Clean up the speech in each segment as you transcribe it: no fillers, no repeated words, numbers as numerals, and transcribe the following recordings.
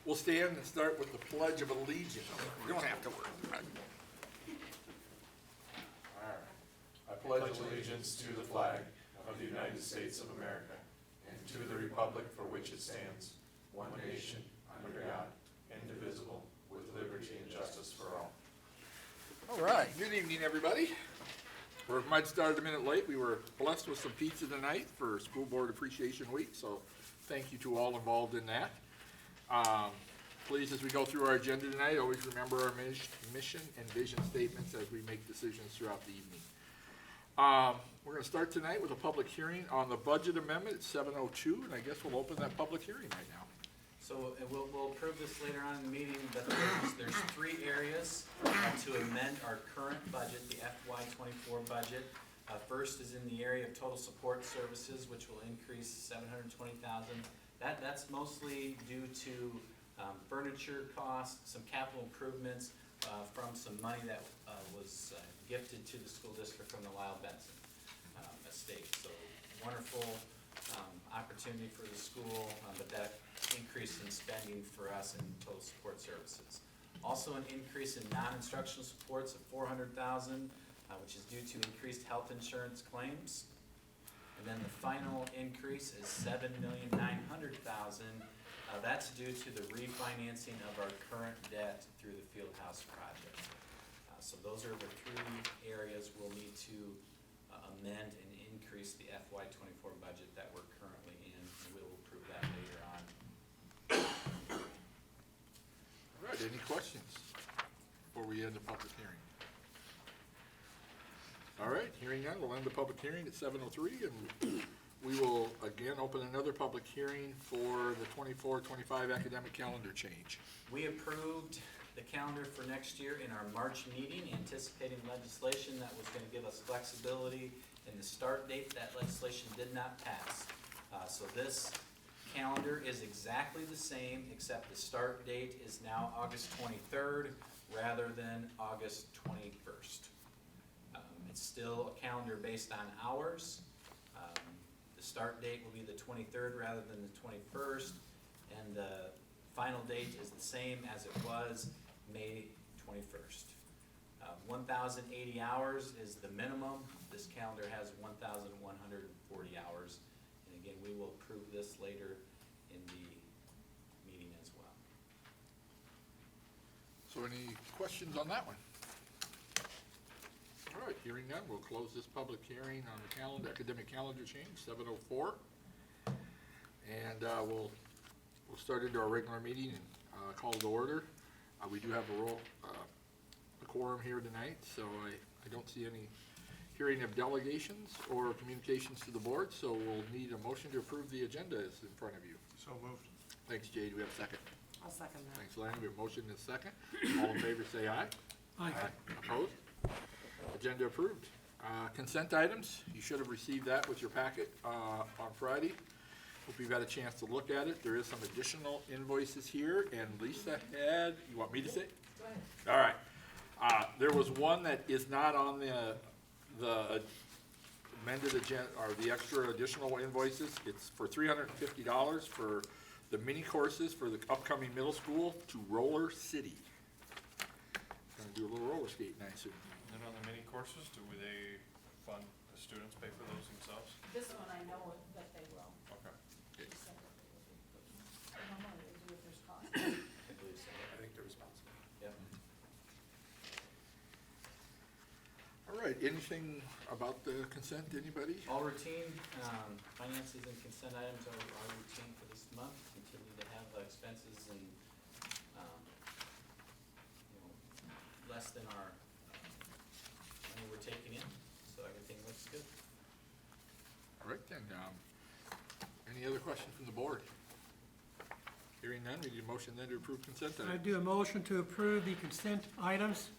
We'll stand and start with the Pledge of Allegiance. You don't have to worry. All right. I pledge allegiance to the flag of the United States of America and to the republic for which it stands, one nation, under God, indivisible, with liberty and justice for all. All right. Good evening, everybody. We might start a minute late. We were blessed with some pizza tonight for School Board Appreciation Week, so thank you to all involved in that. Please, as we go through our agenda tonight, always remember our mission and vision statements as we make decisions throughout the evening. We're going to start tonight with a public hearing on the budget amendment at 7:02, and I guess we'll open that public hearing right now. So we'll approve this later on in the meeting, but there's three areas to amend our current budget, the FY24 budget. First is in the area of total support services, which will increase $720,000. That's mostly due to furniture costs, some capital improvements from some money that was gifted to the school district from the Lyle Benson estate. So wonderful opportunity for the school, but that increase in spending for us in total support services. Also an increase in non-instructional supports of $400,000, which is due to increased health insurance claims. And then the final increase is $7,900,000. That's due to the refinancing of our current debt through the Fieldhouse project. So those are the three areas we'll need to amend and increase the FY24 budget that we're currently in, and we'll approve that later on. All right, any questions before we end the public hearing? All right, hearing none, we'll end the public hearing at 7:03, and we will again open another public hearing for the 24-25 academic calendar change. We approved the calendar for next year in our March meeting, anticipating legislation that was going to give us flexibility in the start date. That legislation did not pass. So this calendar is exactly the same, except the start date is now August 23rd rather than August 21st. It's still a calendar based on hours. The start date will be the 23rd rather than the 21st, and the final date is the same as it was, May 21st. 1,080 hours is the minimum. This calendar has 1,140 hours. And again, we will approve this later in the meeting as well. So any questions on that one? All right, hearing none, we'll close this public hearing on the calendar, academic calendar change, 7:04. And we'll start into our regular meeting and call to order. We do have a quorum here tonight, so I don't see any hearing of delegations or communications to the board, so we'll need a motion to approve the agenda is in front of you. So moved. Thanks, Jay. Do we have a second? I'll second that. Thanks, Lanny. We have a motion and a second. All in favor, say aye. Aye. Opposed? Agenda approved. Consent items, you should have received that with your packet on Friday. Hope you've had a chance to look at it. There is some additional invoices here, and Lisa had, you want me to say? Go ahead. All right. There was one that is not on the amended agenda, or the extra additional invoices. It's for $350 for the mini courses for the upcoming middle school to Roller City. Gonna do a little roller skating, I assume. And on the mini courses, do they fund, the students pay for those themselves? This one I know that they will. Okay. She said that they will be putting, I don't know what they do if there's cost. I believe so. I think they're responsible. Yep. All right, anything about the consent, anybody? All routine, finances and consent items are routine for this month. Continue to have expenses and, less than our money we're taking in, so everything looks good. All right, then, any other questions from the board? Hearing none, we need a motion then to approve consent I items. do a motion to approve the consent items.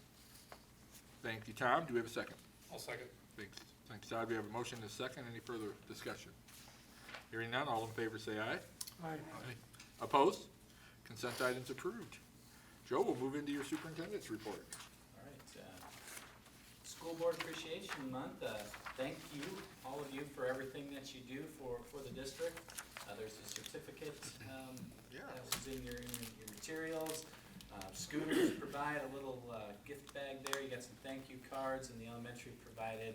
Thank you, Tom. Do we have a second? I'll second. Thanks, Todd. We have a motion and a second. Any further discussion? Hearing none, all in favor say aye. Aye. Opposed? Consent items approved. Joe, we'll move into your superintendent's report. All right, School Board Appreciation Month. Thank you, all of you, for everything that you do for the district. There's a certificate that was in your materials. Scooters provide a little gift bag there. You got some thank you cards, and the elementary provided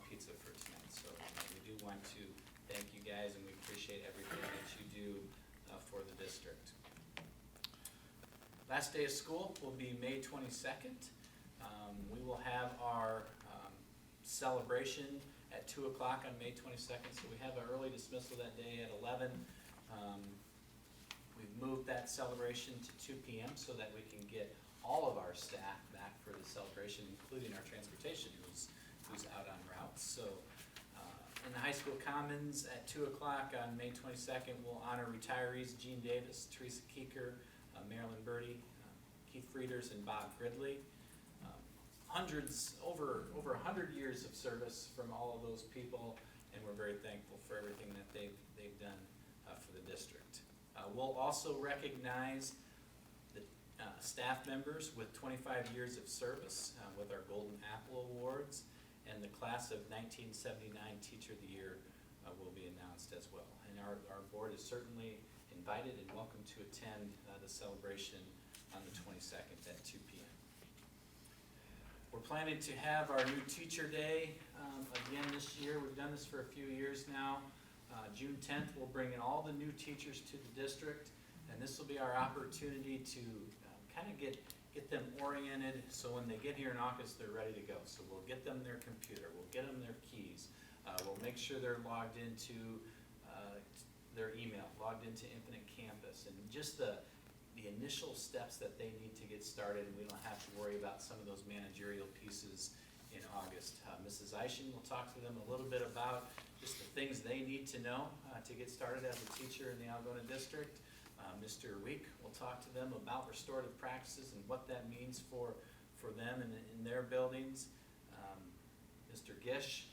pizza for tonight. So we do want to thank you guys, and we appreciate everything that you do for the district. Last day of school will be May 22nd. We will have our celebration at 2 o'clock on May 22nd, so we have an early dismissal that day at 11. We've moved that celebration to 2 p.m. so that we can get all of our staff back for the celebration, including our transportation who's out on routes. So in the high school commons at 2 o'clock on May 22nd, we'll honor retirees Gene Davis, Teresa Keeker, Marilyn Birdie, Keith Frieders, and Bob Gridley. Hundreds, over 100 years of service from all of those people, and we're very thankful for everything that they've done for the district. We'll also recognize the staff members with 25 years of service with our Golden Apple Awards, and the class of 1979 Teacher of the Year will be announced as well. And our board is certainly invited and welcome to attend the celebration on the 22nd at 2 p.m. We're planning to have our new Teacher Day again this year. We've done this for a few years now. June 10th, we'll bring in all the new teachers to the district, and this will be our opportunity to kind of get them oriented so when they get here in August, they're ready to go. So we'll get them their computer, we'll get them their keys, we'll make sure they're logged into their email, logged into Infinite Campus, and just the initial steps that they need to get started, and we don't have to worry about some of those managerial pieces in August. Mrs. Eischen will talk to them a little bit about just the things they need to know to get started as a teacher in the Algona district. Mr. Week will talk to them about restorative practices and what that means for them in their buildings. Mr. Gish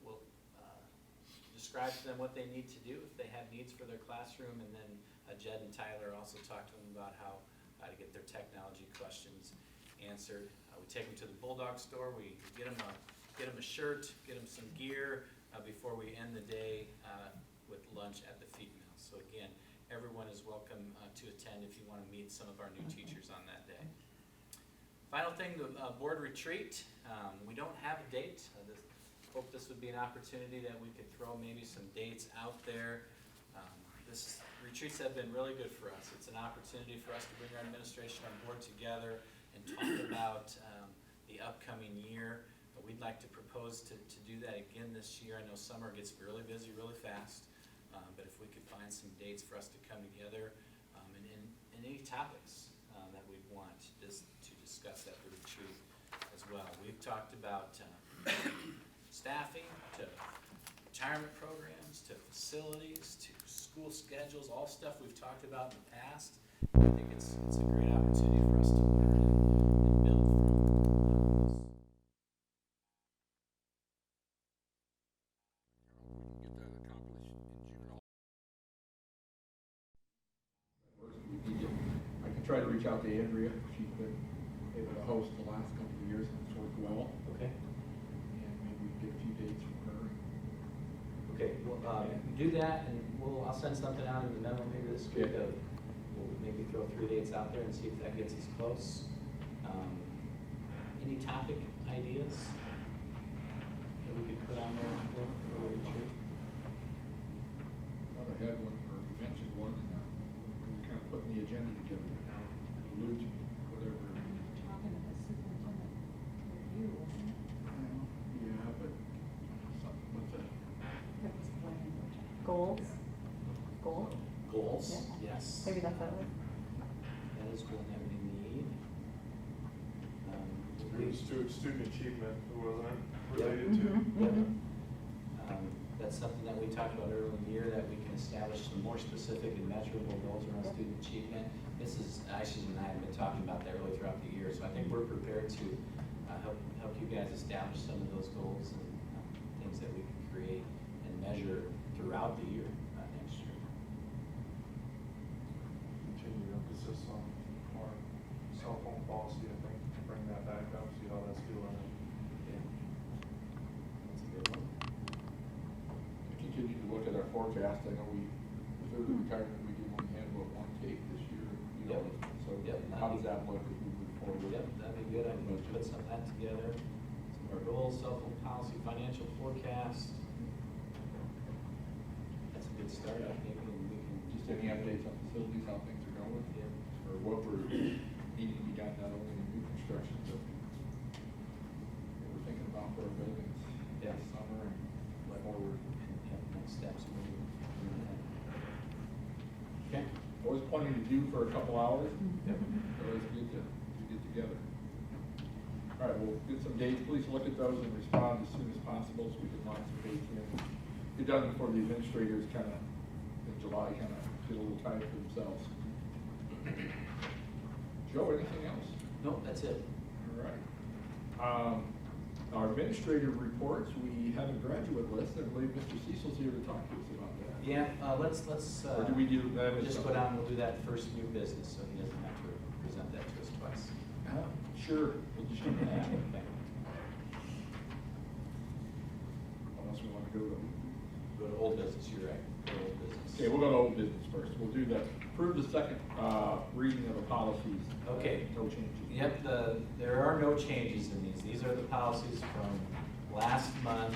will describe to them what they need to do if they have needs for their classroom, and then Jed and Tyler also talk to them about how to get their technology questions answered. We take them to the Bulldog store, we get them a shirt, get them some gear before we end the day with lunch at the feed mill. So again, everyone is welcome to attend if you want to meet some of our new teachers on that day. Final thing, the board retreat. We don't have a date. Hope this would be an opportunity that we could throw maybe some dates out there. Retreats have been really good for us. It's an opportunity for us to bring our administration on board together and talk about the upcoming year. We'd like to propose to do that again this year. I know summer gets really busy really fast, but if we could find some dates for us to come together and any topics that we'd want just to discuss at the retreat as well. We've talked about staffing, to retirement programs, to facilities, to school schedules, all stuff we've talked about in the past. I think it's a great opportunity for us to learn and build from. Get that accomplished in June. I can try to reach out to Andrea. She's been able to host the last couple of years, and it's worked well. Okay. And maybe we can get a few dates from her. Okay, well, do that, and I'll send something out in the memo maybe this week. Yeah. We'll maybe throw 3 dates out there and see if that gets us close. Any topic ideas that we could put on there for the retreat? Thought I had one, or you mentioned one, and we were kind of putting the agenda together now. Allude to whatever. Talking about superintendent review, wasn't it? Yeah, but something with the. That was the language. Goals? Goals? Goals, Yeah. yes. Maybe that's what it was. That is one that we need. Student achievement, wasn't it, Yep. related to? Yep. That's something that we talked about earlier in the year, that we can establish some more specific and measurable goals around Yep. student achievement. Mrs. Eischen and I have been talking about that really throughout the year, so I think we're prepared to help you guys establish some of those goals and things that we can create and measure throughout the year next year. Continue emphasis on our cell phone policy, I think, bring that back up, see how that's doing. Yeah. That's a good one. I continue to look at our forecast. I know through the retirement, we did only have about one cake this year, you know, Yep. so does that look as we move forward? Yep, that'd be good. I can put some of that together. Some of our goals, cell phone policy, financial forecast. That's a good start. I think we can. Just any updates on facilities, how things are going? Yeah. Or what we're needing to be done, not only in new construction, but what we're thinking about for our buildings Yeah. this summer and forward. Yeah, next steps moving ahead. Okay. Always plenty to do for a couple hours. Yep. Always good to get together. All right, we'll get some dates. Please look at those and respond as soon as possible so we can lock some dates in. Get done before the administrators kind of, in July, kind of get a little tired for themselves. Joe, anything else? No, that's it. All right. Our administrative reports, we have a graduate list. I believe Mr. Cecil's here to talk to us about that. Yeah, let's. Or do we do that We'll as just a- go down, we'll do that first new business, so he doesn't have to present that to us twice. Sure. We'll just do that. Okay. Unless we want to go to. Go to old business, you're right, go to old business. Okay, we'll go to old business first. We'll do that. Approve the second reading of the policies. Okay. No changes. Yep, there are no changes in these. These are the policies from last month,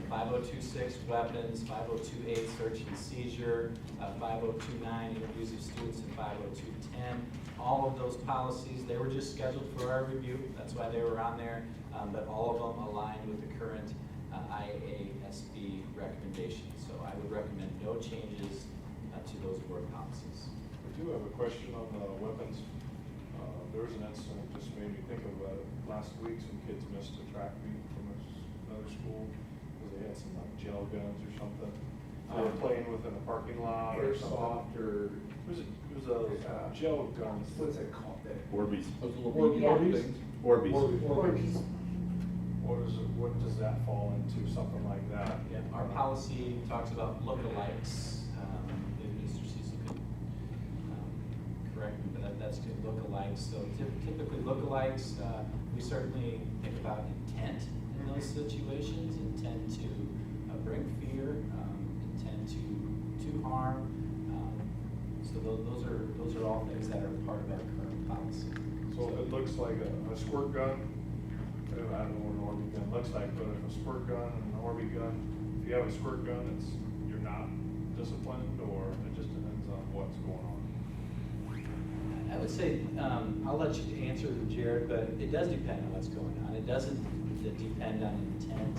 5026 weapons, 5028 search and seizure, 5029 interviews of students, and 50210. All of those policies, they were just scheduled for our review. That's why they were on there, but all of them aligned with the current IASB recommendations. So I would recommend no changes to those board policies. I do have a question on the weapons. There was an incident that just made me think of last week. Some kids missed a track meet from another school because they had some like gel guns or something. They were playing within a parking lot or something. Airsoft or. It was a gel guns. What's it called? Orbeez. Those little Orbeez. BB things. Orbeez. Orbeez. What does that fall into? Something like that? Yeah, our policy talks about lookalikes. Maybe Mr. Cecil could correct me, but that's good, lookalikes. So typically lookalikes, we certainly think about intent in those situations, intent to bring fear, intent to harm. So those are all things that are part of our current policy. So if it looks like a squirt gun, I don't know what an Orbeez gun looks like, but if a squirt gun and an Orbeez gun, if you have a squirt gun, you're not disciplined, or it just depends on what's going on? I would say, I'll let you answer, Jared, but it does depend on what's going on. It doesn't depend on intent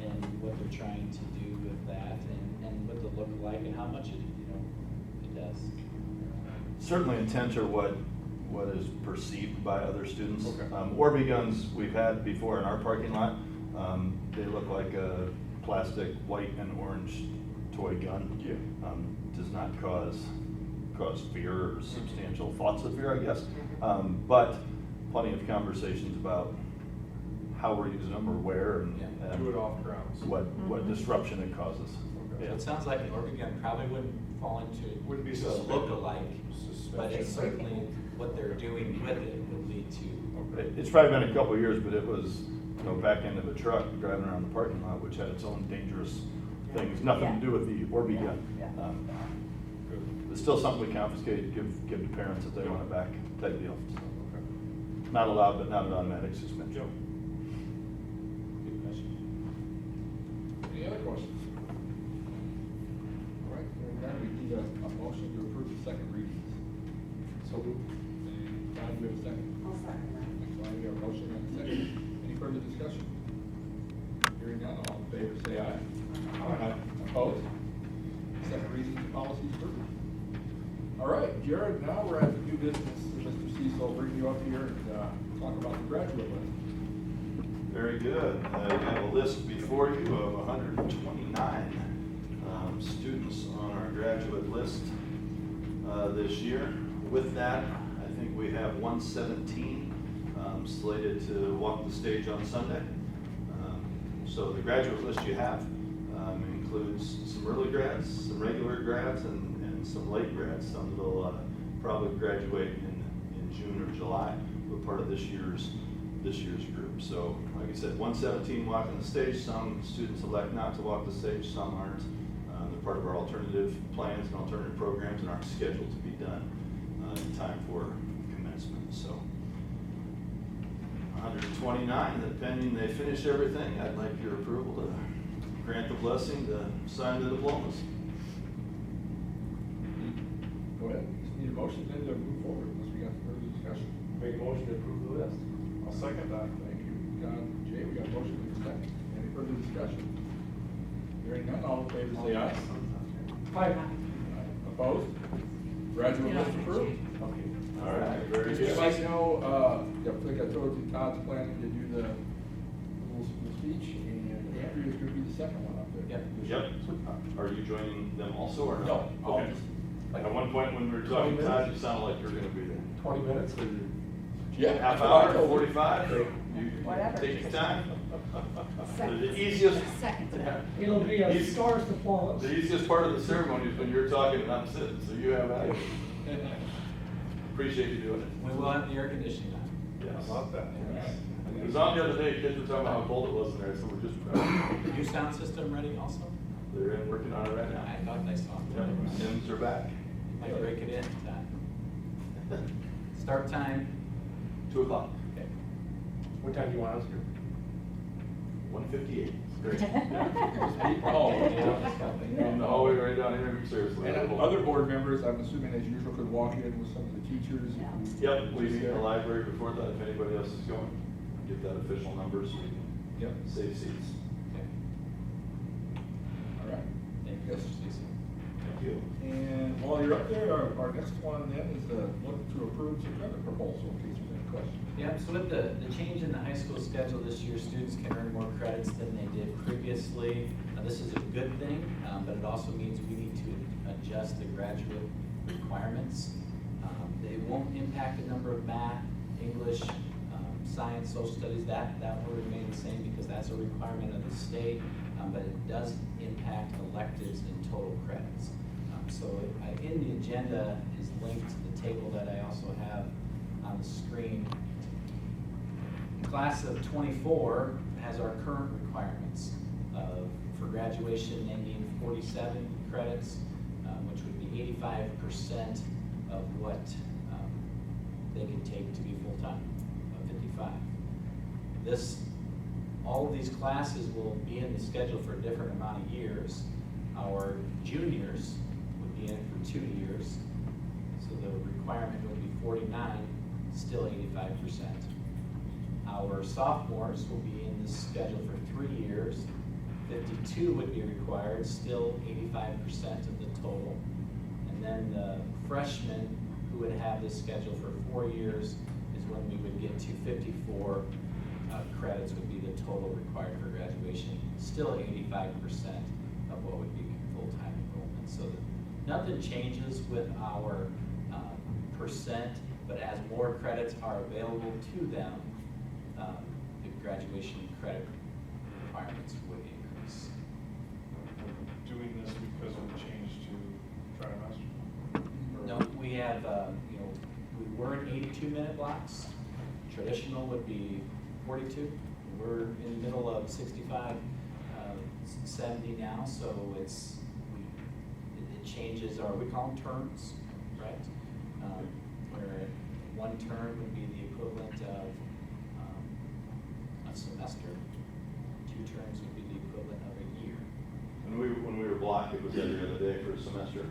and what they're trying to do with that and what they look like and how much it does. Certainly intent or what is perceived by other students. Okay. Orbeez guns we've had before in our parking lot. They look like a plastic white and orange toy gun. Yeah. Does not cause fear or substantial thoughts of fear, I guess. But plenty of conversations about how we're using them or where and, Yeah. and Do it off grounds. what disruption it causes. Okay. So it sounds like an Orbeez gun probably wouldn't fall into Wouldn't be the suspect- look-alike, but it's suspicious. certainly what they're doing with it would lead to. It's probably been a couple of years, but it was, back end of a truck driving around the parking lot, which had its own dangerous things, nothing to do with the Orbeez gun. It's still something we confiscate, give to parents if they want it back, type deal. Okay. Not allowed, but not an automatic suspension. Joe? Good question. Any other questions? All right, hearing none, we need a motion to approve the second readings. So moved. And Don, do we have a second? I'll second that. Thanks, Lonnie. We have a motion and a second. Any further discussion? Hearing none, all in favor, say aye. Aye. Opposed? Second reading of the policy is approved. All right, Jared, now we're at the new business. Mr. Cecil will bring you up here and talk about the graduate list. Very good. We have a list before you of 129 students on our graduate list this year. With that, I think we have 117 slated to walk the stage on Sunday. So the graduate list you have includes some early grads, some regular grads, and some late grads. Some will probably graduate in June or July, but part of this year's group. So, like I said, 117 walking the stage. Some students elect not to walk the stage, some aren't. They're part of our alternative plans and alternative programs and aren't scheduled to be done in time for commencement. 129, and pending they finish everything, I'd like your approval to grant the blessing to sign the diplomas. Go ahead, just need a motion then to move forward, unless we got further discussion. Make a motion to approve the list. I'll second that. Thank you, John, Jay, we got a motion to second. Any further discussion? Hearing none, all in favor say aye. Aye. Opposed? Graduate list approved. Okay. All right, very Just good. like you know, I think I told you Todd's planning to do the little speech, and Andrew's gonna be the second one up there. Yep. Yep. Are you joining them also or No, not? I'll Okay. just- At one point when we were talking, 20 Todd, you sounded like you were gonna be there. 20 minutes or? Yeah. Half that's what I hour, told him. 45? Whatever. Take your time. Second. The easiest, Second. It'll be a He's- stars to fall. the easiest part of the ceremony is when you're talking and I'm sitting, so you have at it. Appreciate you doing it. We will have the air conditioning on. Yes. I love that. It was on the other day, kids were talking about how cold it was in there, so we're just, New sound system ready also? they're in working on it right now. I thought I saw Yep, it. Sims are back. Might break it in, Todd. Start time, 2 o'clock, What time do you want us here? 1:58. Great. Oh, In the hallway right down here, seriously. And other board members, I'm assuming as usual, could walk in with some of the teachers. Yep, we meet in the library before that, if anybody else is going, get that official number so we can Yep, save seats. okay, all right. thank you, Mr. Stacy. Thank you. And while you're up there, our next one then is the look to approve some credit proposal, in case there's any questions. Yeah, so with the change in the high school schedule this year, students can earn more credits than they did previously. This is a good thing, but it also means we need to adjust the graduate requirements. They won't impact the number of math, English, science, social studies, that will remain the same because that's a requirement of the state, but it does impact electives and total credits. So in the agenda is linked to the table that I also have on the screen. Class of 24 has our current requirements for graduation. They need 47 credits, which would be 85% of what they can take to be full-time, 55. All of these classes will be in the schedule for a different amount of years. Our juniors would be in it for 2 years, so the requirement would be 49, still 85%. Our sophomores will be in this schedule for 3 years. 52 would be required, still 85% of the total. And then the freshmen who would have this schedule for 4 years is when we would get to 54 credits would be the total required for graduation. Still 85% of what would be full-time enrollment. So nothing changes with our percent, but as more credits are available to them, the graduation credit requirements would increase. Doing this because of the change to trimester? No, we have, we were in 82-minute blocks. Traditional would be 42. We're in the middle of 65, 70 now, so it changes we call them terms, right? Where one term would be the equivalent of a semester. 2 terms would be the equivalent of a year. When we were blocked, it was every other day for a semester.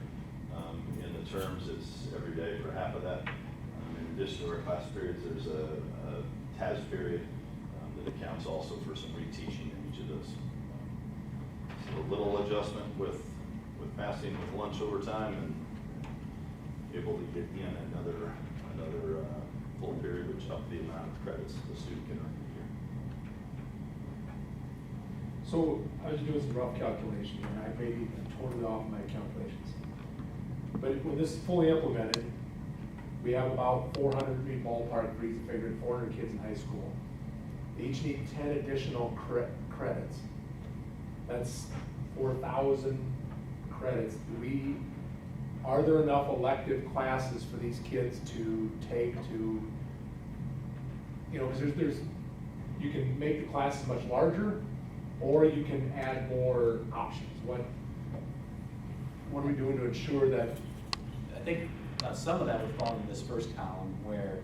In the terms, it's every day for half of that. In addition to our class periods, there's a TAS period that accounts also for some reteaching in each of those. So a little adjustment with passing with lunch overtime and able to get in another full period, which upped the amount of credits the student can earn a year. So I was doing some rough calculation here, and I may be totally off my calculations. But when this is fully implemented, we have about 400, ballpark degrees, figured 400 kids in high school. They each need 10 additional credits. That's 4,000 credits. Are there enough elective classes for these kids to take to, because you can make the classes much larger, or you can add more options. What are we doing to ensure that? I think some of that would fall in this first column, where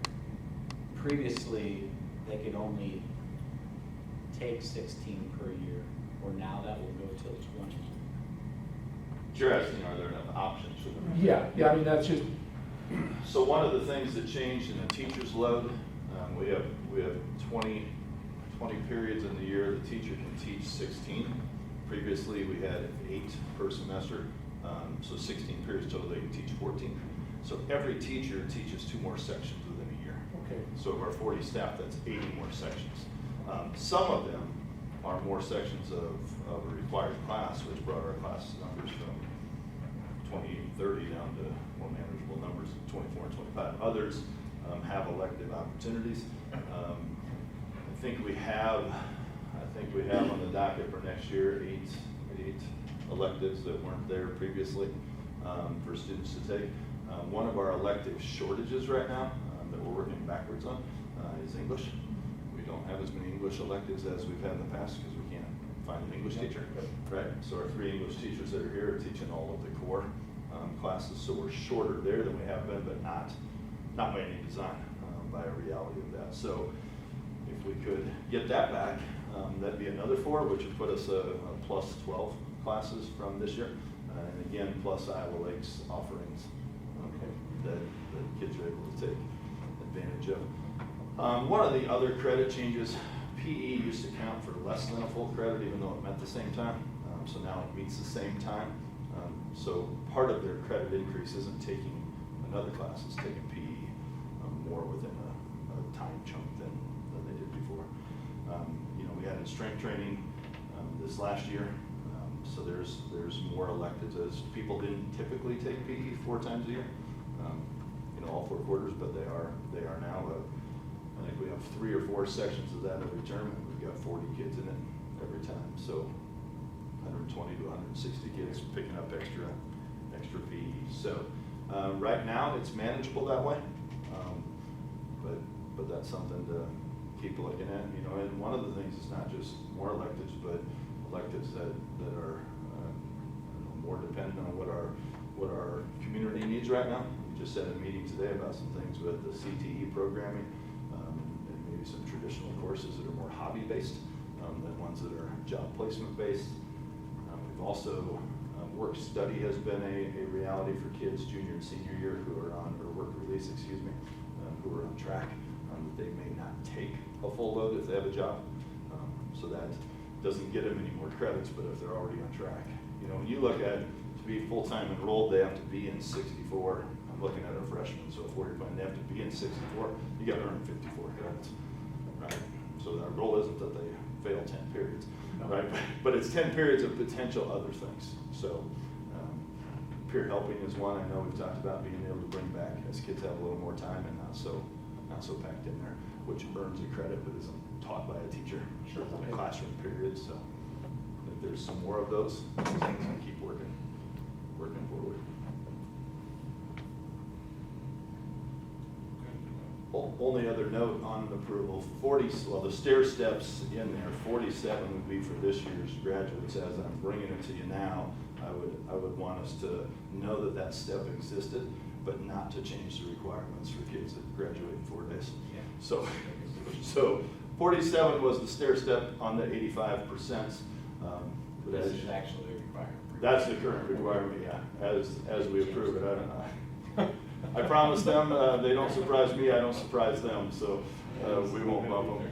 previously they could only take 16 per year, or now that will go till 20. You're asking, are there enough options for them? Yeah, I mean, that's just, So one of the things that changed in the teacher's load, we have 20 periods in the year. The teacher can teach 16. Previously, we had 8 per semester, so 16 periods total, they can teach 14. So every teacher teaches 2 more sections within a year. okay. So of our 40 staff, that's 80 more sections. Some of them are more sections of a required class, which brought our class numbers from 28 and 30 down to more manageable numbers, 24 and 25. Others have elective opportunities. I think we have on the docket for next year 8 electives that weren't there previously for students to take. One of our elective shortages right now that we're working backwards on is English. We don't have as many English electives as we've had in the past because we can't find an English teacher, right? So our 3 English teachers that are here are teaching all of the core classes, so we're shorter there than we have been, but not by any design, by a reality of that. So if we could get that back, that'd be another 4, which would put us a plus 12 classes from this year. And again, plus Iowa Lakes offerings that kids are able to take advantage of. One of the other credit changes, PE used to count for less than a full credit, even though it meant the same time. So now it meets the same time. So part of their credit increase isn't taking another class, it's taking PE more within a time chunk than they did before. We added strength training this last year, so there's more electives, as people didn't typically take PE 4 times a year, all 4 quarters, but they are now. I think we have 3 or 4 sections of that every term, and we've got 40 kids in it every time. So 120 to 160 kids picking up extra PE. So right now it's manageable that way, but that's something to keep looking at. And one of the things is not just more electives, but electives that are more dependent on what our community needs right now. We just had a meeting today about some things with the CTE programming and maybe some traditional courses that are more hobby-based than ones that are job placement-based. We've also, work study has been a reality for kids junior and senior year who are on, or work release, who are on track. They may not take a full load if they have a job. So that doesn't get them any more credits, but if they're already on track. When you look at, to be full-time enrolled, they have to be in 64. I'm looking at our freshmen, so if we're planning, they have to be in 64, you got to earn 54 credits, right? So our goal isn't that they fail 10 periods, right? But it's 10 periods of potential other things. So peer helping is one I know we've talked about being able to bring back as kids have a little more time and not so packed in there, which earns a credit but isn't taught by a teacher in a classroom period. So if there's some more of those, things can keep working forward. Only other note on approval, the stair steps in there, 47 would be for this year's graduates. As I'm bringing it to you now, I would want us to know that step existed, but not to change the requirements for kids that graduate in 4 days. Yeah. So 47 was the stair step on the 85%. This is actually a requirement. That's the current requirement, yeah, as we approve it. I don't know. I promise them, they don't surprise me, I don't surprise them, so we won't bump them.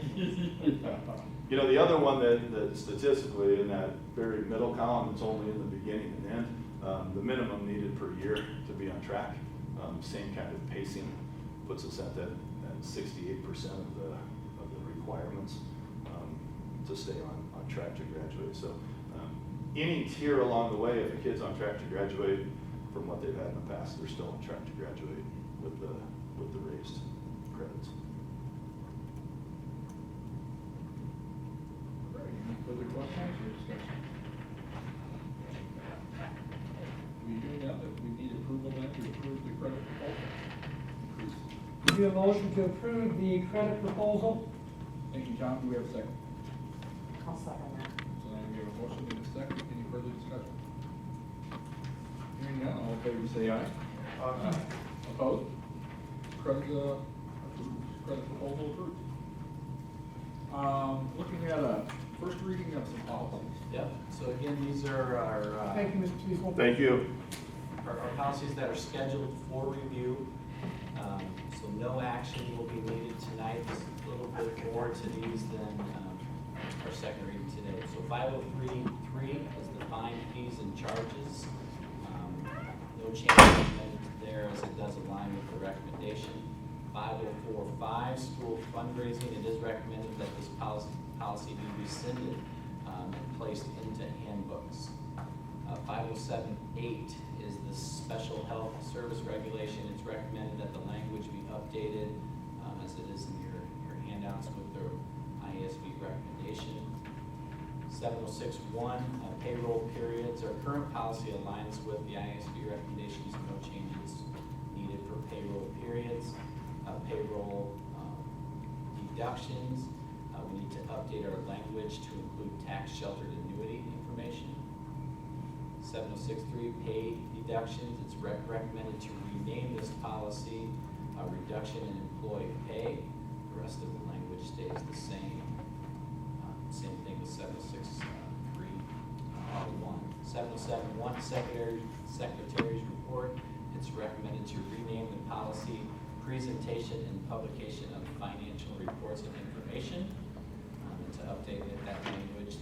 The other one that statistically in that very middle column, it's only in the beginning and end, the minimum needed per year to be on track, same kind of pacing, puts us at that 68% of the requirements to stay on track to graduate. So any tier along the way, if a kid's on track to graduate from what they've had in the past, they're still on track to graduate with the raised credits. Great. Any further questions or discussion? We hear now that we need approval then to approve the credit proposal increase. Do you have a motion to approve the credit proposal? Thank you, John. Do we have a second? I'll second that. So now we have a motion and a second. Any further discussion? Hearing none, all in favor say aye. Opposed? Credit proposal approved. Looking at a first reading of some policies. Yep, so again, these are our, Thank you, Mr. Teasdale. Thank you. our policies that are scheduled for review. So no action will be needed tonight, just a little bit more to these than our second reading today. So 503.3 is the fine, fees, and charges. No change recommended there as it does align with the recommendation. 504.5, school fundraising, it is recommended that this policy be rescinded and placed into handbooks. 507.8 is the special health service regulation. It's recommended that the language be updated as it is in your handouts with the IASB recommendation. 706.1, payroll periods. Our current policy aligns with the IASB recommendations, no changes needed for payroll periods. Payroll deductions, we need to update our language to include tax sheltered annuity information. 706.3, paid deductions, it's recommended to rename this policy reduction in employee pay. The rest of the language stays the same. Same thing with 706.3. 707.1, secretary's report, it's recommended to rename the policy presentation and publication of financial reports and information, and to update that language.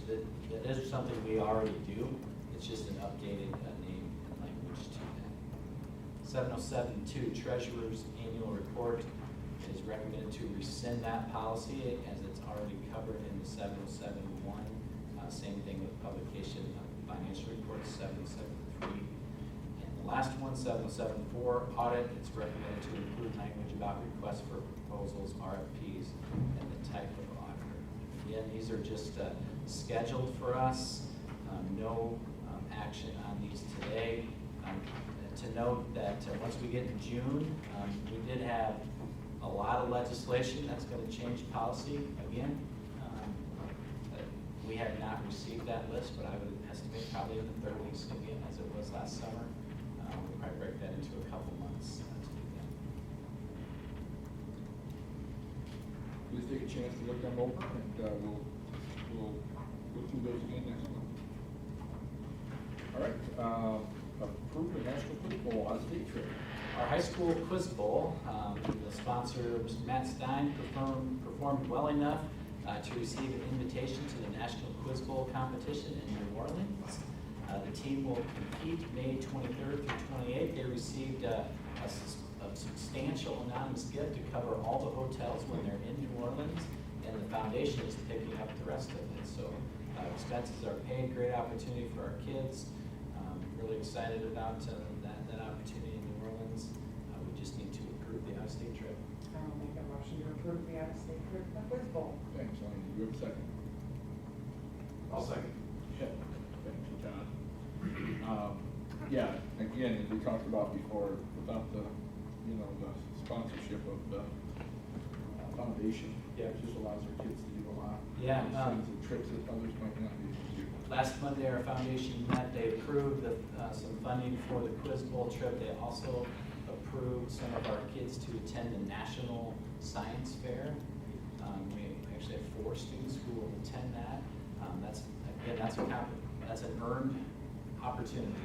That is something we already do. It's just an updated name and language to that. 707.2, treasurer's annual report. It is recommended to rescind that policy as it's already covered in the 707.1. Same thing with publication of financial reports, 707.3. The last one, 707.4, audit, it's recommended to include language about requests for proposals, RFPs, and the type of auditor. Again, these are just scheduled for us. No action on these today. To note that once we get in June, we did have a lot of legislation that's going to change policy again. We have not received that list, but I would estimate probably in the 30s again, as it was last summer. We'll probably break that into a couple months to do that. Please take a chance to look them over, and we'll go through those again next month. All right, approve the National Football out-of-state trip. Our high school quiz bowl, the sponsor, Matt Stein, performed well enough to receive an invitation to the National Quiz Bowl competition in New Orleans. The team will compete May 23rd through 28th. They received a substantial anonymous gift to cover all the hotels when they're in New Orleans, and the foundation is picking up the rest of it. So expenses are paid, great opportunity for our kids. Really excited about that opportunity in New Orleans. We just need to approve the out-of-state trip. I'll make a motion to approve the out-of-state trip to the quiz bowl. Thanks, Elaine. Do you have a second? I'll second. Yeah. Thank you, John. Yeah, again, as we talked about before, without the sponsorship of the foundation, Yeah. it just allows our kids to do a lot. Yeah, Things and trips that others might not be able to do. Last Monday, our foundation met. They approved some funding for the Quiz Bowl trip. They also approved some of our kids to attend the National Science Fair. We actually have 4 students who will attend that. That's an earned opportunity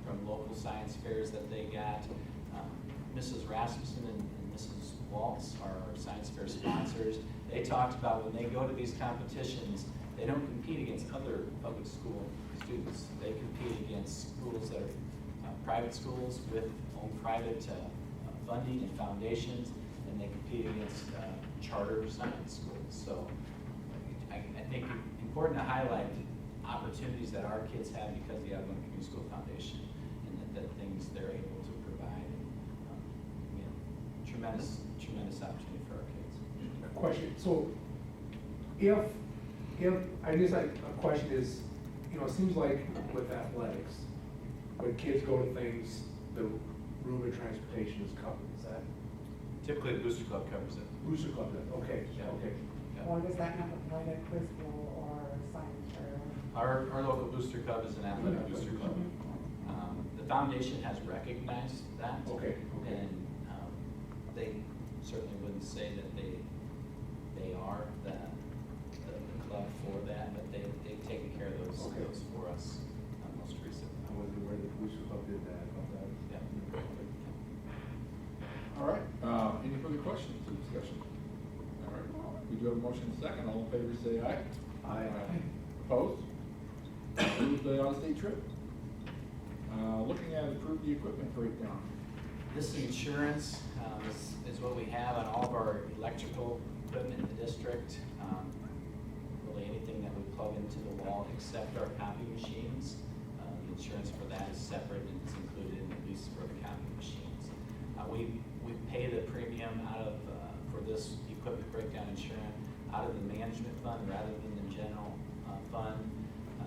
from local science fairs that they got. Mrs. Rasmussen and Mrs. Waltz are our science fair sponsors. They talked about when they go to these competitions, they don't compete against other public school students. They compete against schools that are private schools with own private funding and foundations, and they compete against charter science schools. So I think it's important to highlight opportunities that our kids have because of the Algonquin Community School Foundation, and the things they're able to provide. Tremendous opportunity for our kids. Question, so if, I guess a question is, it seems like with athletics, when kids go to things, the room and transportation is covered, is that? Typically, the Booster Club covers it. Booster Club, then, okay, Yeah. okay. Or does that not apply to quiz bowl or science fair? Our local Booster Club is an athletic booster club. The foundation has recognized that. Okay. And they certainly wouldn't say that they they are the club for that, but they've taken care of those Okay. for us most recently. I wasn't aware that the Booster Club did that, I thought that. Yeah. All right, any further questions or discussion? All right, we do have a motion and a second, all in favor say aye. Aye. Opposed? Approve the out-of-state trip. Looking at approve the equipment breakdown. This insurance is what we have on all of our electrical equipment in the district. Really anything that we plug into the wall except our copy machines. The insurance for that is separate and it's included in the lease for the copy machines. We pay the premium out of, for this equipment breakdown insurance, out of the management fund rather than the general fund.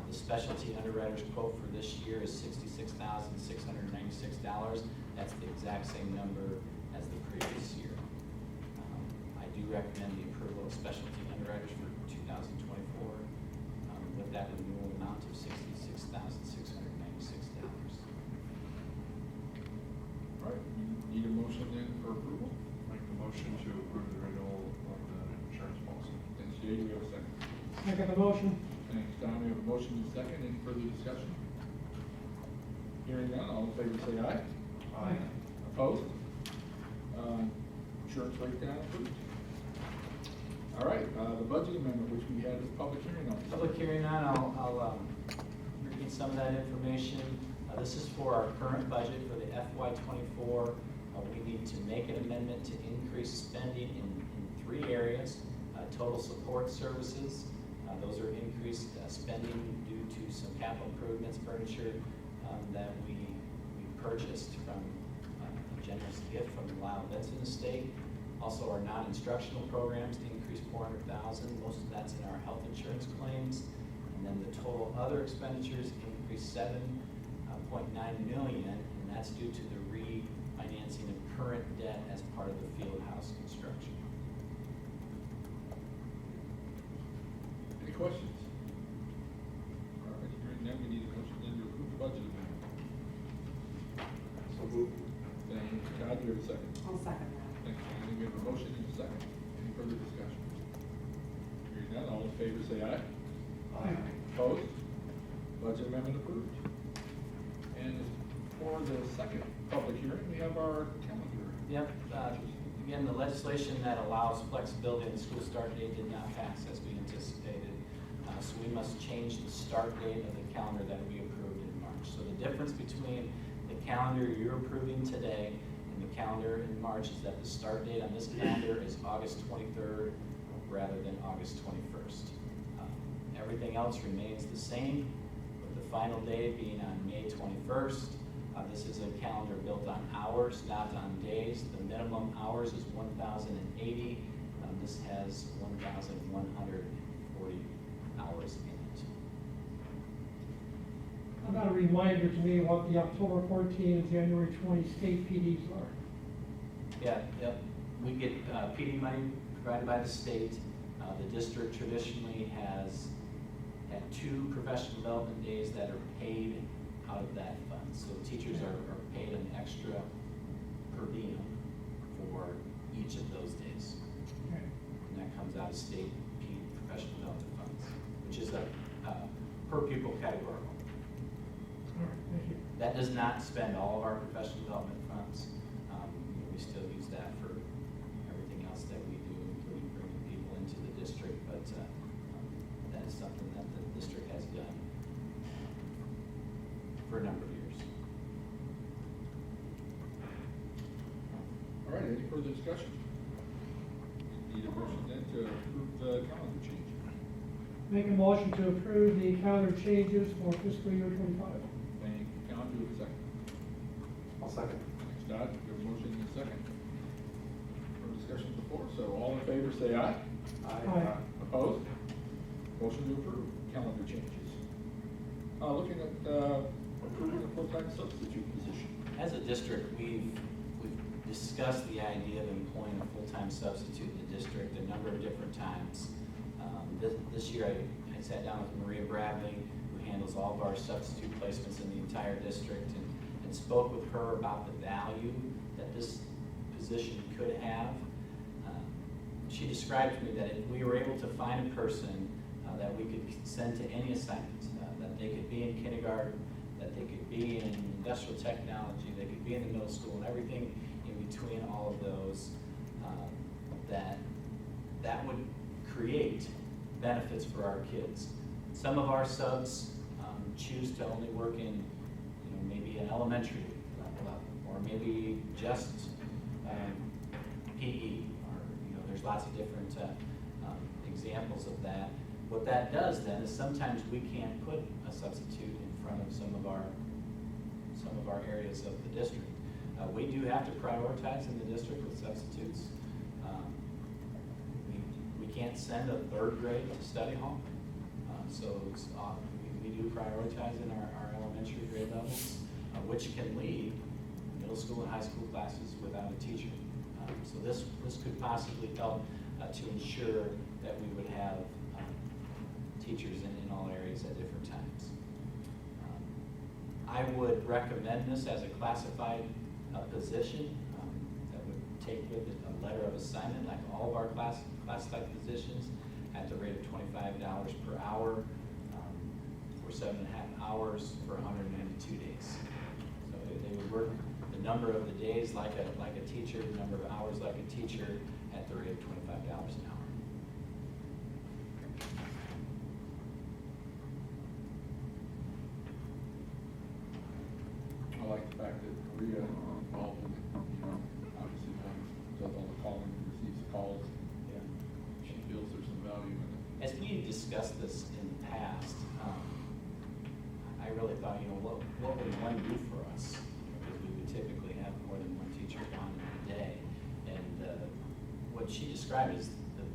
The specialty underwriter's quote for this year is $66,696. That's the exact same number as the previous year. I do recommend the approval of specialty underwriters for 2024 with that renewal amount of $66,696. All right, need a motion then for approval? Make the motion to approve the renewal of the insurance policy. Thanks, Jay, do we have a second? Second the motion. Thanks, Don, we have a motion and a second, any further discussion? Hearing none, all in favor say aye. Aye. Opposed? Insurance breakdown approved. All right, the budget amendment, which we had a public hearing on. Public hearing on, I'll repeat some of that information. This is for our current budget for the FY '24. We need to make an amendment to increase spending in 3 areas. Total support services, those are increased spending due to some capital improvements, furniture that we purchased from a generous gift from the Lyle Benson estate. Also, our non-instructional programs increased $400,000. Most of that's in our health insurance claims. And then the total other expenditures increased $7.9 million, and that's due to the refinancing of current debt as part of the field house construction. Any questions? All right, hearing none, we need a motion then to approve the budget amendment. So moved. Thanks, Todd, do we have a second? I'll second that. Thanks, Andy, we have a motion and a second. Any further discussion? Hearing none, all in favor say aye. Aye. Opposed? Budget amendment approved. And for the second public hearing, we have our calendar. Yep, again, the legislation that allows flexibility in the school start date did not pass as we anticipated. So we must change the start date of the calendar that we approved in March. So the difference between the calendar you're approving today and the calendar in March is that the start date on this calendar is August 23rd rather than August 21st. Everything else remains the same, with the final day being on May 21st. This is a calendar built on hours, not on days. The minimum hours is 1,080. This has 1,140 hours in it. How about a reminder to me what the October 14 and January 20 state PDs are? Yeah, yep. We get PD money provided by the state. The district traditionally has had 2 professional development days that are paid out of that fund. So teachers are paid an extra per diem for each of those days. Okay. And that comes out of state professional development funds, which is a per pupil categorical. All right, thank you. That does not spend all of our professional development funds. We still use that for everything else that we do, including bringing people into the district, but that is something that the district has done for a number of years. All right, any further discussion? Need a motion then to approve the calendar change. Make a motion to approve the calendar changes for fiscal year 25. Thank you, John, do we have a second? I'll second. Thanks, Todd, we have a motion and a second. No discussion before, so all in favor say aye. Aye. Opposed? Motion to approve calendar changes. Looking at approving a full-time substitute position. As a district, we've discussed the idea of employing a full-time substitute in the district a number of different times. This year, I sat down with Maria Bradley, who handles all of our substitute placements in the entire district, and spoke with her about the value that this position could have. she described to me that if we were able to find a person that we could send to any assignment, that they could be in kindergarten, that they could be in industrial technology, they could be in the middle school, and everything in between all of those, that would create benefits for our kids. Some of our subs choose to only work in, maybe an elementary level, or maybe just PE, or, there's lots of different examples of that. What that does then is sometimes we can't put a substitute in front of some of our areas of the district. We do have to prioritize in the district with substitutes. We can't send a third grade to study hall, so it's, we do prioritize in our elementary grade levels, which can leave middle school and high school classes without a teacher. So this could possibly help to ensure that we would have teachers in all areas at different times. I would recommend this as a classified position that would take with it a letter of assignment, like all of our classified positions, at the rate of $25 per hour for 7.5 hours for 192 days. So they would work the number of the days like a teacher, the number of hours like a teacher, at the rate of $25 an hour. I like the fact that Maria involved in, obviously does all the calling, receives the calls. Yeah. She feels there's some value in it. As we discussed this in the past, I really thought, what would one do for us? Because we would typically have more than one teacher on in a day. And what she described is the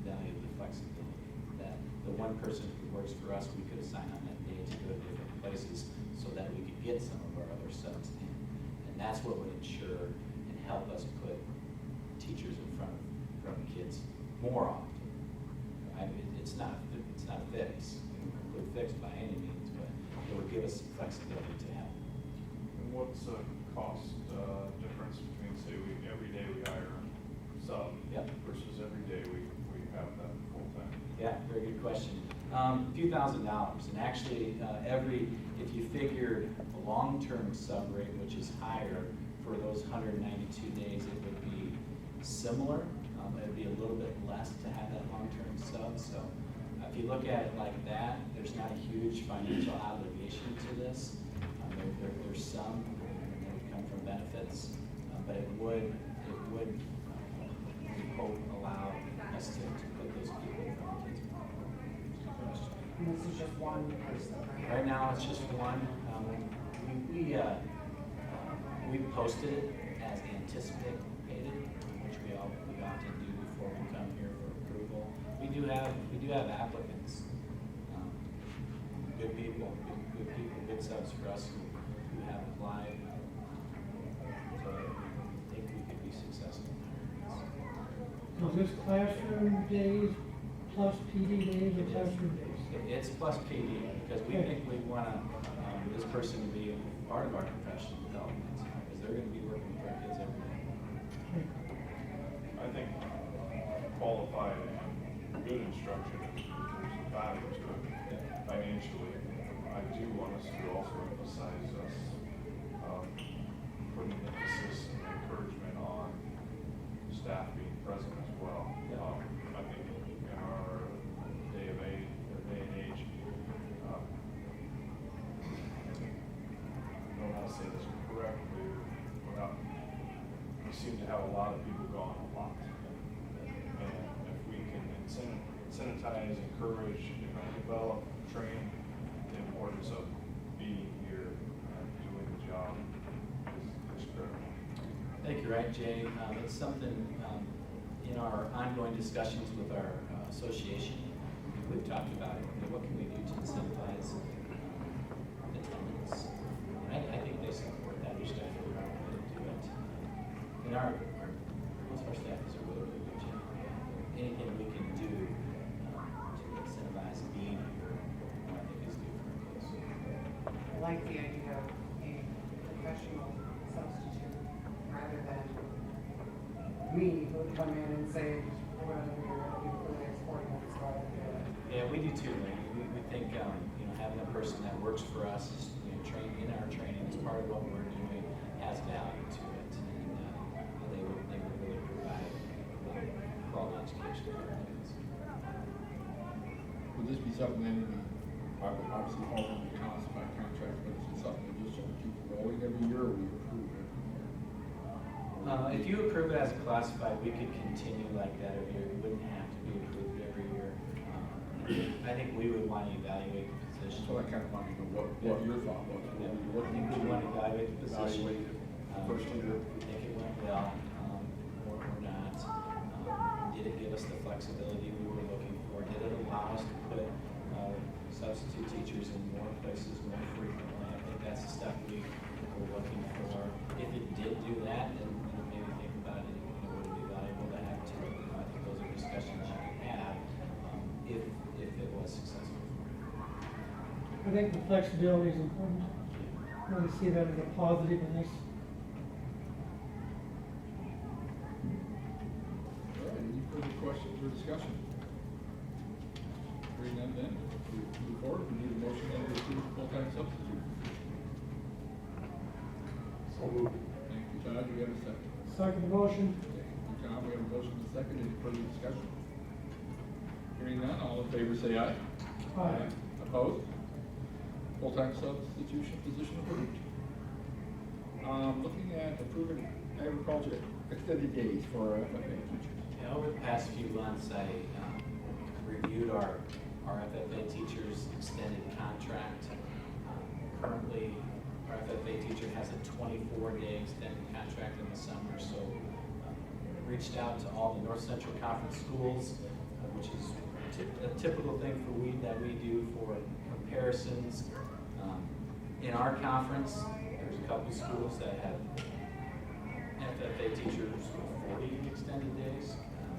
value of the flexibility, that the one person who works for us, we could assign on that day to go to different places so that we could get some of our other subs in. And that's what would ensure and help us put teachers in front of kids more often. It's not a fix, complete fix by any means, but it would give us some flexibility to help. And what's the cost difference between, say, every day we hire a sub Yep. versus every day we have that full-time? Yeah, very good question. A few $1,000s, and actually, if you figured a long-term sub rate, which is higher for those 192 days, it would be similar. It'd be a little bit less to have that long-term sub. So if you look at it like that, there's not a huge financial obligation to this. There's some that would come from benefits, but it would we hope, allow us to put those people in front of kids more. And this is just one person, right? Right now, it's just one. We posted it as anticipated, which we often do before we come here for approval. We do have applicants, good people, good subs for us who have applied. So I think we could be successful in Is this classroom days plus PD days or classroom days? It's plus PD, because we think we want this person to be part of our professional development, because they're going to be working with our kids every day. I think qualified and good instruction is there's value to it financially. I do want us to also emphasize us putting emphasis and encouragement on staff being present as well. I think in our day and age, I don't know how to say this correctly without, we seem to have a lot of people gone a lot. And if we can incentivize, encourage, develop, train, the importance of being here and doing the job is critical. I think you're right, Jay. It's something in our ongoing discussions with our association, we've talked about it. What can we do to incentivize attendance? And I think they support that. Their staff are really good to do it. And most of our staff is a really good job. Anything we can do to incentivize being here, I think is good for our kids. I like the idea of a professional substitute rather than me who would come in and say, Yeah, we do too, Lane. We think, having a person that works for us, trained in our training as part of what we're doing has value to it. And they would really provide quality education for our kids. Would this be something that we, obviously fall under the classified contract, but is it something that just sort of keep rolling every year, or we approve it? If you approve it as a classified, we could continue like that every year. It wouldn't have to be approved every year. I think we would want to evaluate the position. So I kind of want to know what your thought was. Yeah, What I think we want to evaluate the position. Evaluate the first year. We think it went well, or not. Did it give us the flexibility we were looking for? Did it allow us to put substitute teachers in more places more frequently? I think that's the stuff we were looking for. If it did do that, then maybe think about it. Would it be valuable to have two? I think those are discussions you can have if it was successful. I think the flexibility is important. I really see that as a positive in this. All right, any further questions or discussion? Hearing none then, we move forward, we need a motion to approve full-time substitute. So moved. Thank you, Todd, do we have a second? Second motion. Thank you, Tom, we have a motion and a second, any further discussion? Hearing none, all in favor say aye. Aye. Opposed? Full-time substitution position approved. Looking at approving agriculture extended days for our FFA teachers. Yeah, over the past few months, I reviewed our FFA teachers' extended contract. Currently, our FFA teacher has a 24-day extended contract in the summer, so reached out to all the North Central Conference schools, which is a typical thing that we do for comparisons. In our conference, there's a couple schools that have FFA teachers with 40 extended days.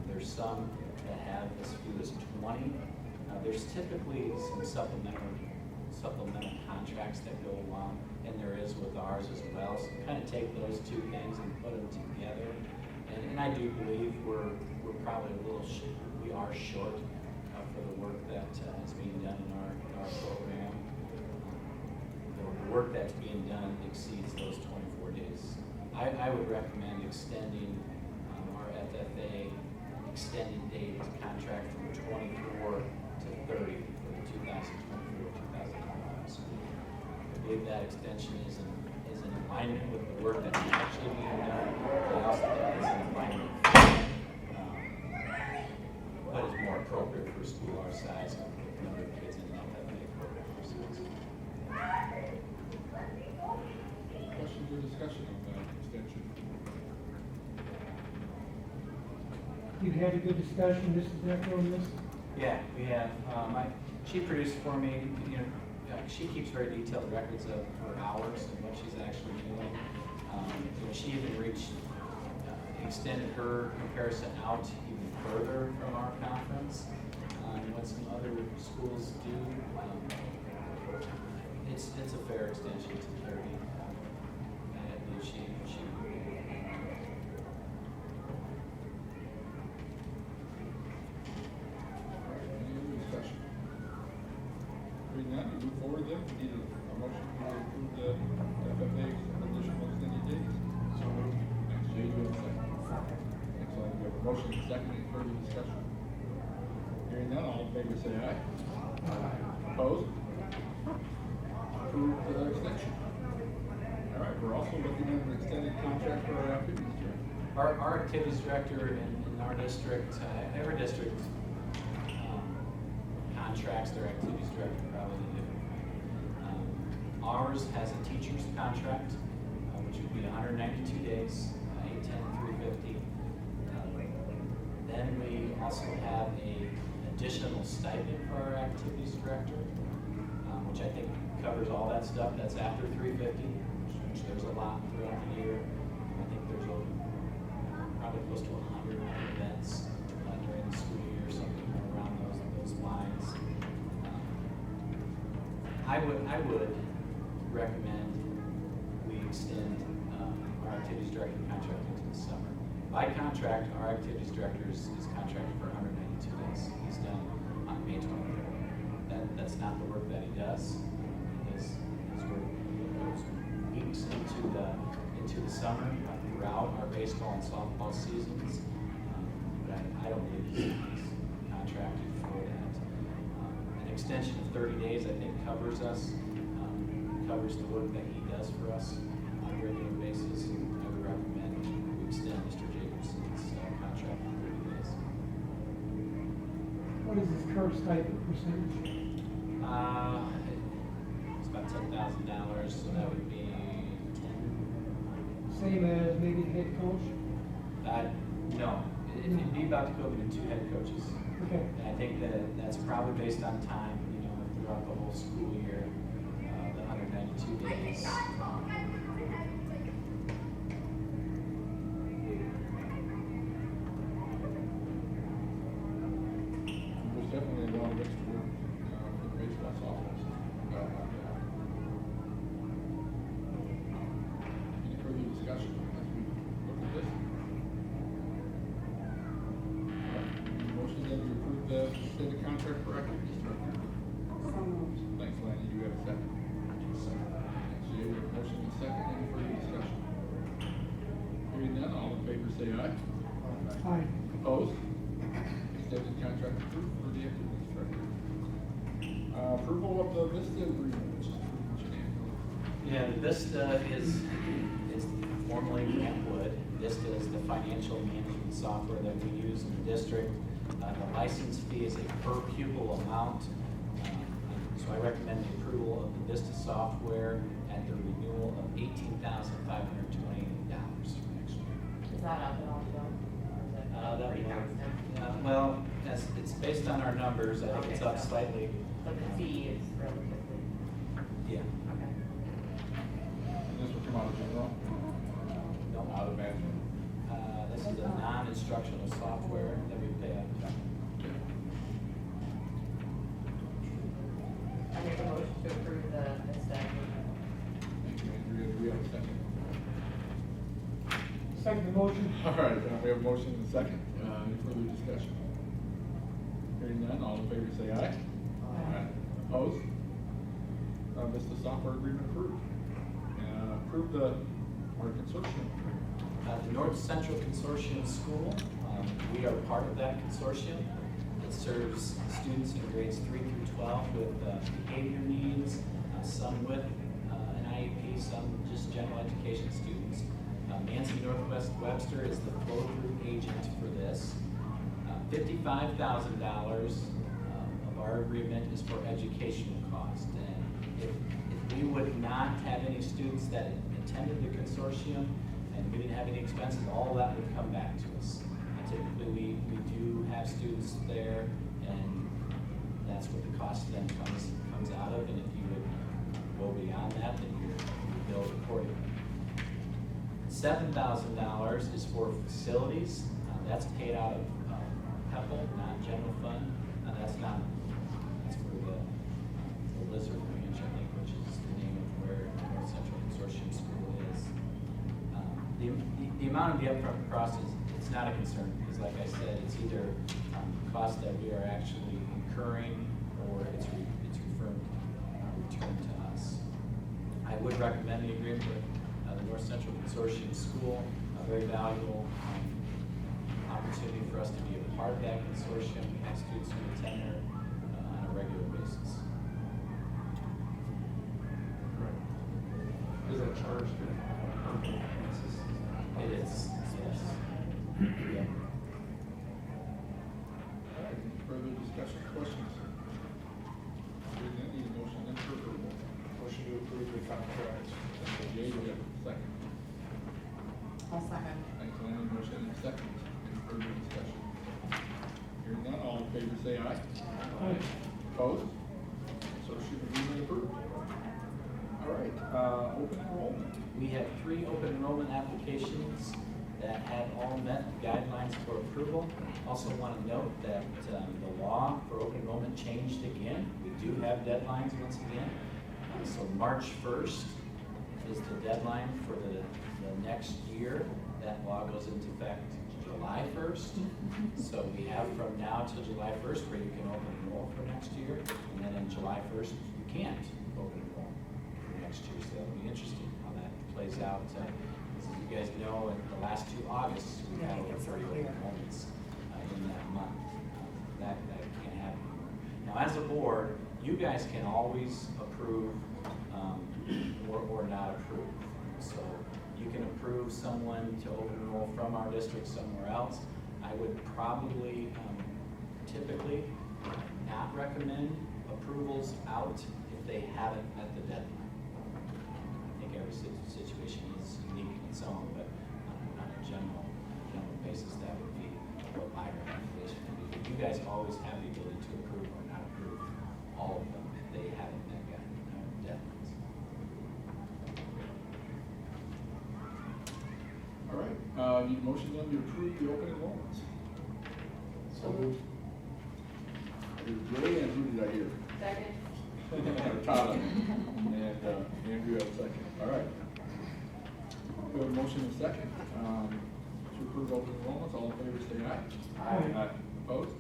There's some that have as few as 20. There's typically some supplemental contracts that go along, and there is with ours as well. So kind of take those two things and put them together. And I do believe we're probably we are short for the work that is being done in our program. The work that's being done exceeds those 24 days. I would recommend extending our FFA extended days contract from 24 to 30 for the 2024-2025 school year. I believe that extension is in alignment with the work that's actually being done. I also think it's in alignment but is more appropriate for a school our size and with the number of kids in an FFA program for schools. Questions or discussion on that extension? You've had a good discussion, Mrs. Decker, on this? Yeah, we have. She produced for me, she keeps very detailed records of her hours and what she's actually doing. She even extended her comparison out even further from our conference. What some other schools do. It's a fair extension to 30. I believe she Any other discussion? Hearing none, we move forward then, we need a motion to approve the FFA additional extended days. So moved. Thanks, Jay, do we have a second? Thanks, Len, we have a motion and a second, any further discussion? Hearing none, all in favor say aye. Opposed? Approved the extension. All right, we're also looking at an extended contract for our activities director. Our activities director in our district, every district contracts their activities director probably in a different way. Ours has a teacher's contract, which would be 192 days, 810, 350. Then we also have a additional stipend for our activities director, which I think covers all that stuff. That's after 350, which there's a lot throughout the year. I think there's probably close to 100 events during the school year, something around those lines. I would recommend we extend our activities director contract into the summer. By contract, our activities director is contracted for 192 days. He's done on May 23rd. That's not the work that he does. His work goes weeks into the summer throughout our baseball and softball seasons. But I don't believe he's contracted for that. An extension of 30 days, I think, covers us, covers the work that he does for us on a regular basis. I would recommend we extend Mr. Jacobson's contract for 30 days. What is this current stipend percentage? It's about $10,000, so that would be 10. Same as maybe the head coach? No, it'd be about equivalent to 2 head coaches. Okay. And I think that's probably based on time, throughout the whole school year, the 192 days. There's definitely a lot of extra work for the baseball softball system. Any further discussion as we look at this? Motion that we approve the extended contract for activities director. So moved. Thanks, Lanny. Do you have a second? Thanks, Jay. We have a motion and a second. Any further discussion? Hearing none, all in favor say aye. Aye. Opposed? Extended contract approved for the activities director. Approval of the Vista agreement, which is pretty much an annual. Yeah, Vista is formerly Brentwood. Vista is the financial management software that we use in the district. The license fee is a per pupil amount. So I recommend the approval of the Vista software at the renewal of $18,520 for next year. Is that up at all, Joe? Or is it That pretty would- constant? Well, it's based on our numbers. I think it's up Okay. slightly. But the fee is relatively, Yeah. okay. And this will come out of general, No, out of management. This is a non-instructional software that we pay out. I make a motion to approve the Vista agreement. Thank you, Andrea. Do we have a second? Second motion? All right, we have a motion and a second. Any further discussion? Hearing none, all in favor say aye. Aye. Opposed? Vista software agreement approved. Approve our consortium. The North Central Consortium School, we are part of that consortium. It serves students in grades 3 through 12 with behavior needs, some with an IEP, some just general education students. Nancy Northwest Webster is the flow-through agent for this. $55,000 of our agreement is for educational cost. And if we would not have any students that attended the consortium and we didn't have any expenses, all that would come back to us. And typically, we do have students there, and that's what the cost then comes out of. And if you would go beyond that, then you're billed accordingly. $7,000 is for facilities. That's paid out of PEPAL, not general fund. That's for the Lizard Ranch, I think, which is the name of where North Central Consortium School is. The amount of the upfront cost it's not a concern, because like I said, it's either cost that we are actually incurring or it's returned to us. I would recommend the agreement with the North Central Consortium School, a very valuable opportunity for us to be a part of that consortium. We have students who attend there on a regular basis. Is that charged? It is, yes. Yeah. Any further discussion, questions? Hearing none, need a motion then for approval. Motion to approve the contract. Thank you, Jay. Do we have a second? I'll second. Thanks, Lanny. Motion and a second. Any further discussion? Hearing none, all in favor say aye. Aye. Opposed? Consortium agreement approved. All right, open enrollment. We have 3 open enrollment applications that have all met the guidelines for approval. Also want to note that the law for open enrollment changed again. We do have deadlines once again. So March 1st is the deadline for the next year. That law goes into effect July 1st. So we have from now till July 1st where you can open enroll for next year. And then in July 1st, you can't open enroll for next year. So that'll be interesting how that plays out. As you guys know, in the last 2 Augusts, we've had over 30 open enrollments in that month. That can't happen anymore. Now, as a board, you guys can always approve or not approve. So you can approve someone to open enroll from our district somewhere else. I would probably typically not recommend approvals out if they haven't met the deadline. I think every situation is unique in its own, but on a general basis, that would be what my recommendation would be. You guys always have the ability to approve or not approve all of them if they haven't met deadlines. All right, need a motion then to approve the open enrollments. So moved. I heard Jay, and who did I hear? Second. Tata, and Andrew had a second. All right. We have a motion and a second to approve open enrollments. All in favor, say aye. Aye. Opposed?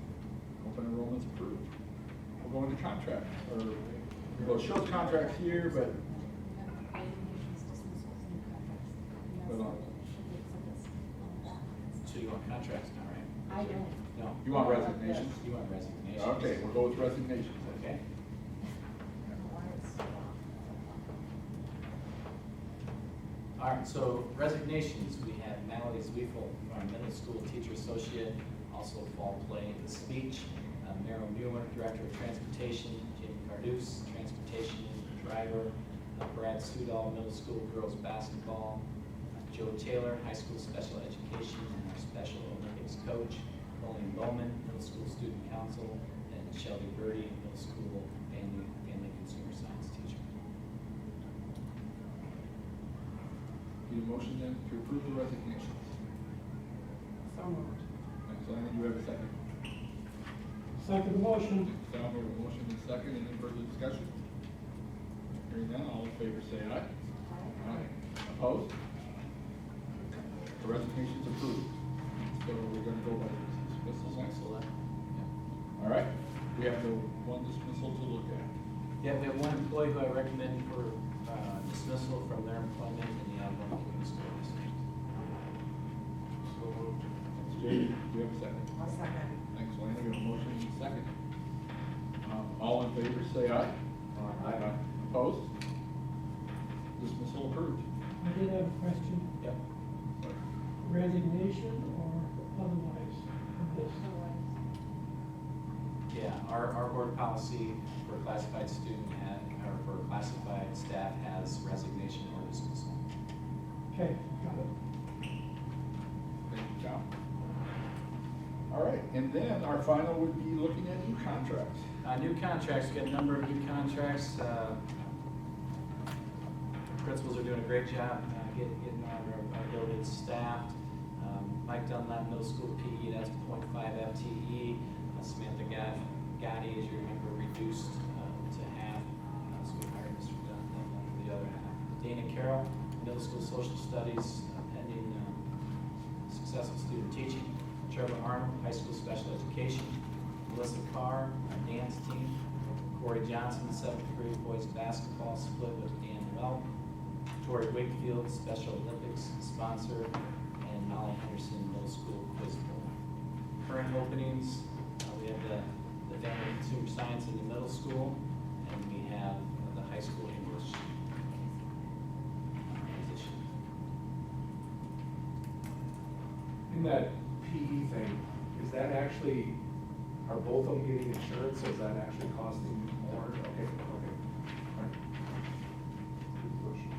Open enrollment's approved. We'll go into contracts, or, well, it shows contracts here, but, So you want contracts now, right? I don't. No. you want resignations? You want resignations? Okay, we'll go with resignations. Okay. All right, so resignations, we have Natalie Zwiefel, our middle school teacher associate, also fall play and speech. Merrill Mueller, director of transportation. Jamie Cardus, transportation driver. Brad Sudall, middle school girls basketball. Joe Taylor, high school special education and our Special Olympics coach. Colleen Bowman, middle school student council. And Shelby Birdie, middle school family consumer science teacher. Need a motion then to approve the resignations. So moved. Thanks, Lana. Do you have a second? Second the motion. Tom, we have a motion and a second. Any further discussion? Hearing none, all in favor say aye. Aye. Opposed? The resignation's approved. So we're gonna go by dismissals next. Select. All right, we have the one dismissal to look at. Yeah, we have one employee who I recommend for dismissal from their employment in the Avon Community School District. So moved. Thanks, Jay. Do you have a second? I'll second. Thanks, Lana. We have a motion and a second. All in favor say aye. Aye. Opposed? Dismissal approved. I did have a question. Yep. Resignation or otherwise from this? Yeah, our board policy for a classified student or for classified staff has resignation or dismissal. Okay, got it. Thank you, John. All right, and then our final would be looking at new contracts. New contracts, we got a number of new contracts. Principals are doing a great job getting our buildings staffed. Mike Dunlap, middle school PE, that's 0.5 FTE. Samantha Gotti, as you remember, reduced to half. So we hired Mr. Dunlap for the other half. Dana Carroll, middle school social studies, pending successful student teaching. Trevor Arnold, high school special education. Melissa Carr, our dance team. Corey Johnson, 7th grade boys basketball split with Dan Well. Tori Wakefield, Special Olympics sponsor. And Molly Henderson, middle school quiz bowl. Current openings, we have the family consumer science in the middle school, and we have the high school English position. In that PE thing, is that actually, are both of them getting insurance, or is that actually costing more? Okay, okay. All right. Good question.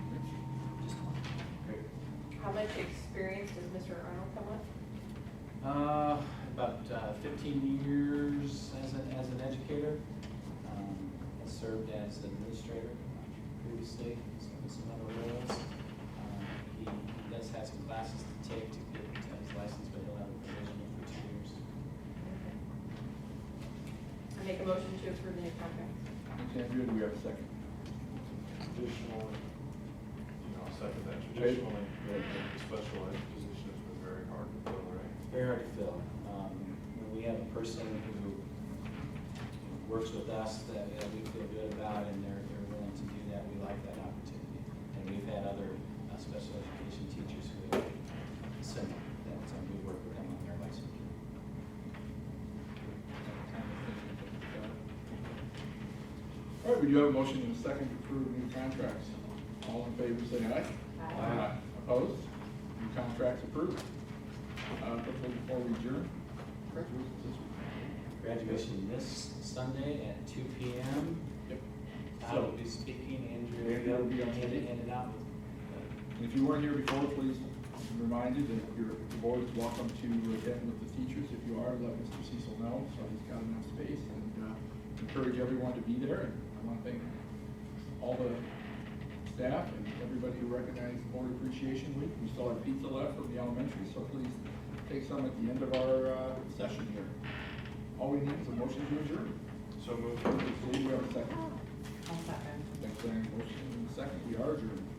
Just one. Okay. How much experience does Mr. Arnold come with? About 15 years as an educator. Has served as an administrator previously, some other roles. He does have some classes to take to get his license, but he'll have a provisional for 2 years. I make a motion to approve the new contract. Thanks, Andrew. Do we have a second? Traditionally, I'll second that. Traditionally, the special ed position is Very hard to fill. When we have a person who works with us that we feel good about and they're willing to do that, we like that opportunity. And we've had other special education teachers who have similar, that we work with them on their licensure. All right, we do have a motion and a second to approve new contracts. All in favor, say aye. Aye. Opposed? New contracts approved. Before we adjourn, congratulations this week. Graduation this Sunday at 2 p.m. Yep. I will be speaking, Andrew. Andrew will be on stage. Handing out. And if you weren't here before, please be reminded that the board is welcome to attend with the teachers. If you are, let Mr. Cecil know, so he's got enough space, and encourage everyone to be there. And I want to thank all the staff and everybody who recognized Board Appreciation Week. We still have pizza left from the elementary, so please take some at the end of our session here. All we need is a motion to adjourn. So moved. Steve, we have a second. I'll second. Thanks, Larry. Motion and a second. We are adjourned.